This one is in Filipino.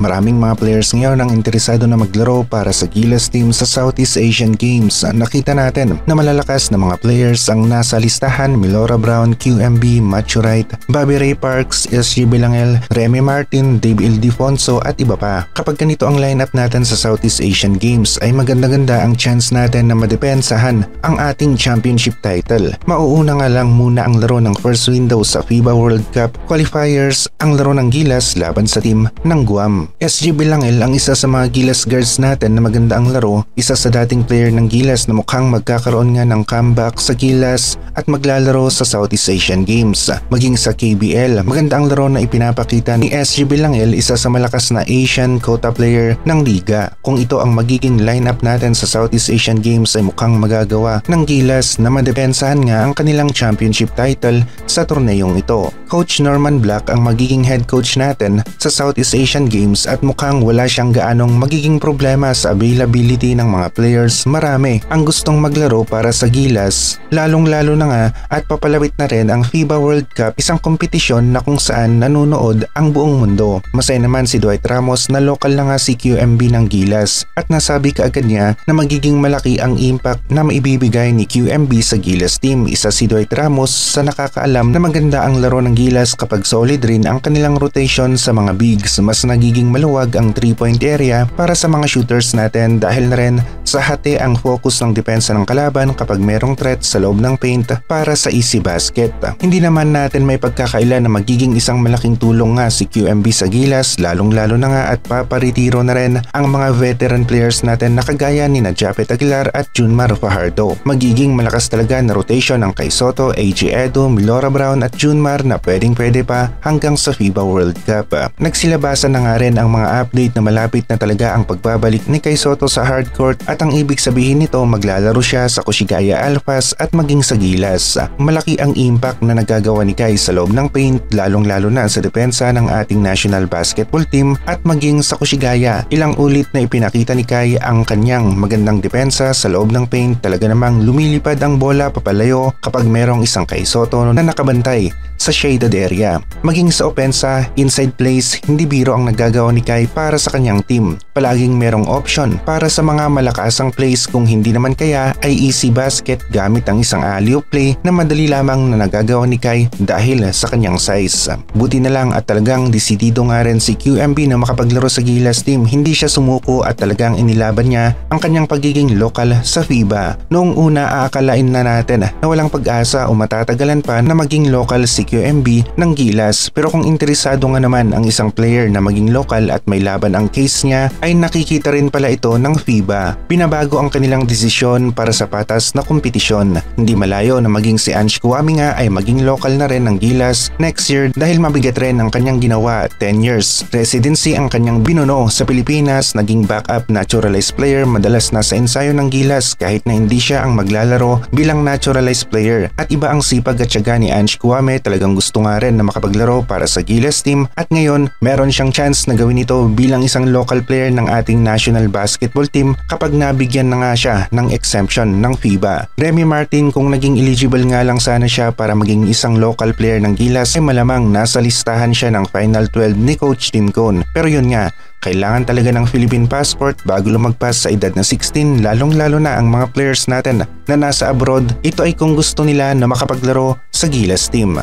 Maraming mga players ngayon ang interesado na maglaro para sa Gilas team sa Southeast Asian Games. Nakita natin na malalakas na mga players ang nasa listahan: Milora Brown, QMB, Macho Wright, Bobby Ray Parks, SG Bilangel, Remy Martin, Dave Ildefonso at iba pa. Kapag ganito ang lineup natin sa Southeast Asian Games ay maganda-ganda ang chance natin na madepensahan ang ating championship title. Mauuna nga lang muna ang laro ng first window sa FIBA World Cup Qualifiers, ang laro ng Gilas laban sa team ng Guam. SG Bilangel ang isa sa mga Gilas guards natin na maganda ang laro, isa sa dating player ng Gilas na mukhang magkakaroon nga ng comeback sa Gilas at maglalaro sa Southeast Asian Games. Maging sa KBL, maganda ang laro na ipinapakita ni SG Bilangel, isa sa malakas na Asian quota player ng liga. Kung ito ang magiging lineup natin sa Southeast Asian Games ay mukhang magagawa ng Gilas na madepensahan nga ang kanilang championship title sa torneyong ito. Coach Norman Black ang magiging head coach natin sa Southeast Asian Games at mukhang wala siyang gaanong magiging problema sa availability ng mga players. Marami ang gustong maglaro para sa Gilas, lalong-lalo na nga at papalawit na rin ang FIBA World Cup, isang kompetisyon na kung saan nanonood ang buong mundo. Masaya naman si Dwight Ramos na local na nga si QMB ng Gilas at nasabi kaagad niya na magiging malaki ang impact na maibibigay ni QMB sa Gilas team. Isa si Dwight Ramos sa nakakaalam na maganda ang laro ng Gilas kapag solid rin ang kanilang rotation sa mga bigs. Mas nagiging maluwag ang 3-point area para sa mga shooters natin dahil na rin sa hati ang focus ng depensa ng kalaban kapag merong threat sa loob ng paint para sa easy basket. Hindi naman natin may pagkakaila na magiging isang malaking tulong nga si QMB sa Gilas, lalong-lalo na nga at paparitiro na rin ang mga veteran players natin na kagaya ni Japet Aguilar at Junmar Fajardo. Magiging malakas talaga na rotation ng Kai Sotto, AJ Edo, Milora Brown at Junmar na pwede pa hanggang sa FIBA World Cup. Nagsilabasan na nga rin ang mga update na malapit na talaga ang pagbabalik ni Kai Sotto sa hardcourt at ang ibig sabihin nito maglalaro siya sa Koshigaya Alphas at maging sa Gilas. Malaki ang impact na nagagawa ni Kai sa loob ng paint, lalong-lalo na sa depensa ng ating national basketball team at maging sa Koshigaya. Ilang ulit na ipinakita ni Kai ang kanyang magandang depensa sa loob ng paint. Talaga namang lumilipad ang bola papalayo kapag merong isang Kai Sotto na nakabantay sa shaded area. Maging sa opensa, inside plays, hindi biro ang nagagawa ni Kai para sa kanyang team. Palaging merong option para sa mga malakasang plays, kung hindi naman kaya ay easy basket gamit ang isang alley-oop play na madali lamang na nagagawa ni Kai dahil sa kanyang size. Buti na lang at talagang desidido nga rin si QMB na makapaglaro sa Gilas team. Hindi siya sumuko at talagang inilaban niya ang kanyang pagiging lokal sa FIBA. Noong una aakalain na natin na walang pag-asa o matatagalan pa na maging lokal si QMB ng Gilas, pero kung interesado nga naman ang isang player na maging lokal at may laban ang case niya ay nakikita rin pala ito ng FIBA. Binabago ang kanilang desisyon para sa patas na kompetisyon. Hindi malayo na maging si Ange Kouame nga ay maging lokal na rin ng Gilas next year dahil mabigat rin ang kanyang ginawa. 10 years residency ang kanyang binuno sa Pilipinas, naging backup naturalized player, madalas nasa ensayo ng Gilas kahit na hindi siya ang maglalaro bilang naturalized player. At iba ang sipag at tiyaga ni Ange Kouame, talagang gusto nga rin na makapaglaro para sa Gilas team at ngayon meron siyang chance na gawin ito bilang isang local player ng ating national basketball team kapag nabigyan na nga siya ng exemption ng FIBA. Remy Martin, kung naging eligible nga lang sana siya para maging isang local player ng Gilas ay malamang nasa listahan siya ng Final 12 ni Coach Tim Cone. Pero yun nga, kailangan talaga ng Philippine passport bago lumagpas sa edad na 16, lalong-lalo na ang mga players natin na nasa abroad. Ito ay kung gusto nila na makapaglaro sa Gilas team.